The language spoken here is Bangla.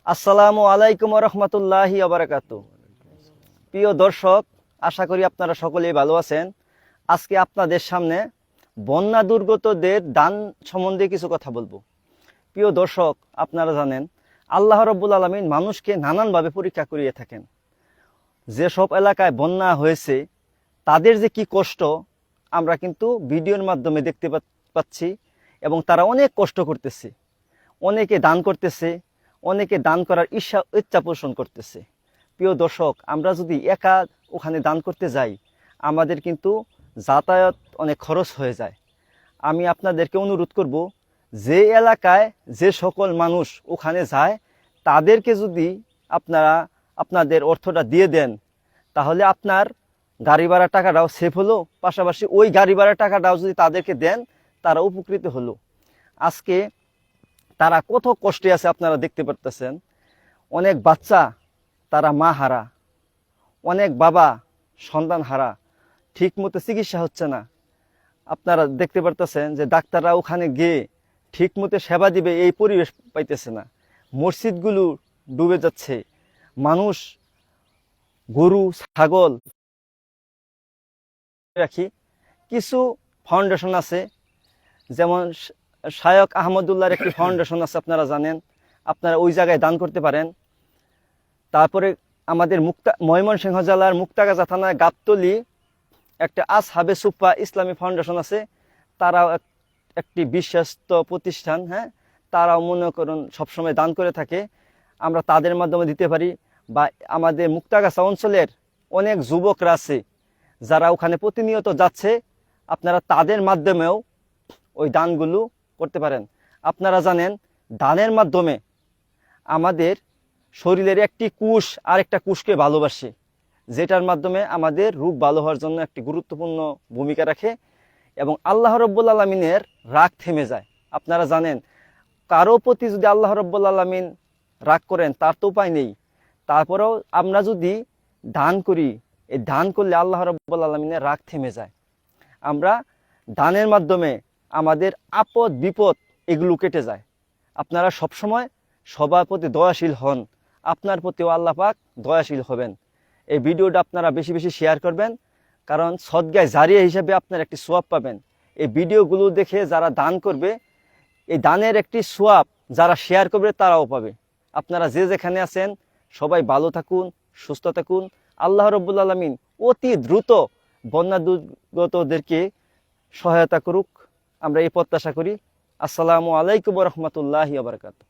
আসসালামু আলাইকুম রহমতুল্লাহি আবরাকাতু। প্রিয় দর্শক, আশা করি আপনারা সকলেই ভালো আছেন। আজকে আপনাদের সামনে বন্যা দুর্গতদের দান সম্বন্ধে কিছু কথা বলবো। প্রিয় দর্শক, আপনারা জানেন আল্লাহ রাব্বুল আলামিন মানুষকে নানানভাবে পরীক্ষা করিয়ে থাকেন। যেসব এলাকায় বন্যা হয়েছে তাদের যে কি কষ্ট আমরা কিন্তু ভিডিওর মাধ্যমে দেখতে পাচ্ছি, এবং তারা অনেক কষ্ট করতেছে, অনেকে দান করতেছে, অনেকে দান করার ইচ্ছা পোষণ করতেছে। প্রিয় দর্শক, আমরা যদি একা ওখানে দান করতে যাই আমাদের কিন্তু যাতায়াত অনেক খরচ হয়ে যায়। আমি আপনাদেরকে অনুরোধ করব, যে এলাকায় যে সকল মানুষ ওখানে যায় তাদেরকে যদি আপনারা আপনাদের অর্থটা দিয়ে দেন তাহলে আপনার গাড়ি ভাড়া টাকাটাও সেভ হলো, পাশাপাশি ওই গাড়ি ভাড়া টাকাটাও যদি তাদেরকে দেন তারা উপকৃত হলো। আজকে তারা কত কষ্টে আছে আপনারা দেখতে পারতেছেন। অনেক বাচ্চা তারা মা হারা, অনেক বাবা সন্তান হারা, ঠিক মতো চিকিৎসা হচ্ছে না। আপনারা দেখতে পারতেছেন যে ডাক্তাররা ওখানে গিয়ে ঠিক মতো সেবা দিবে এই পরিবেশ পাইতেছে না। মসজিদগুলো ডুবে যাচ্ছে, মানুষ গরু ছাগল রাখি। কিছু ফাউন্ডেশন আছে, যেমন শায়ক আহমদুল্লাহর একটি ফাউন্ডেশন আছে, আপনারা জানেন, আপনারা ওই জায়গায় দান করতে পারেন। তারপরে আমাদের ময়মনসিংহ জেলার মুক্তাগাছা থানায় গাবতলী একটা আসহাবে সুফা ইসলামী ফাউন্ডেশন আছে। তারাও একটি বিশ্বস্ত প্রতিষ্ঠান, হ্যাঁ, তারাও মনে করুন সবসময় দান করে থাকে। আমরা তাদের মাধ্যমে দিতে পারি, বা আমাদের মুক্তাগাছা অঞ্চলের অনেক যুবকরা আছে যারা ওখানে প্রতিনিয়ত যাচ্ছে, আপনারা তাদের মাধ্যমেও ওই দানগুলো করতে পারেন। আপনারা জানেন দানের মাধ্যমে আমাদের শরীরের একটি কোষ আরেকটা কোষকে ভালোবাসে, যেটার মাধ্যমে আমাদের রোগ ভালো হওয়ার জন্য একটি গুরুত্বপূর্ণ ভূমিকা রাখে, এবং আল্লাহ রাব্বুল আলামিনের রাগ থেমে যায়। আপনারা জানেন কারো প্রতি যদি আল্লাহ রাব্বুল আলামিন রাগ করেন তার তো উপায় নেই। তারপরেও আমরা যদি দান করি, এই দান করলে আল্লাহ রাব্বুল আলামিনের রাগ থেমে যায়। আমরা দানের মাধ্যমে আমাদের আপদ বিপদ এগুলো কেটে যায়। আপনারা সবসময় সবার প্রতি দয়াশীল হন, আপনার প্রতিও আল্লাহ পাক দয়াশীল হবেন। এই ভিডিওটা আপনারা বেশি বেশি শেয়ার করবেন, কারণ সদগায়ে জারিয়া হিসাবে আপনার একটি সোয়াব পাবেন। এই ভিডিওগুলো দেখে যারা দান করবে, এই দানের একটি সোয়াব যারা শেয়ার করবে তারাও পাবে। আপনারা যে যেখানে আছেন সবাই ভালো থাকুন, সুস্থ থাকুন। আল্লাহ রাব্বুল আলামিন অতি দ্রুত বন্যা দুর্গতদেরকে সহায়তা করুক, আমরা এই প্রত্যাশা করি। আসসালামু আলাইকুম রহমতুল্লাহি ওয়া বারাকাতুহু।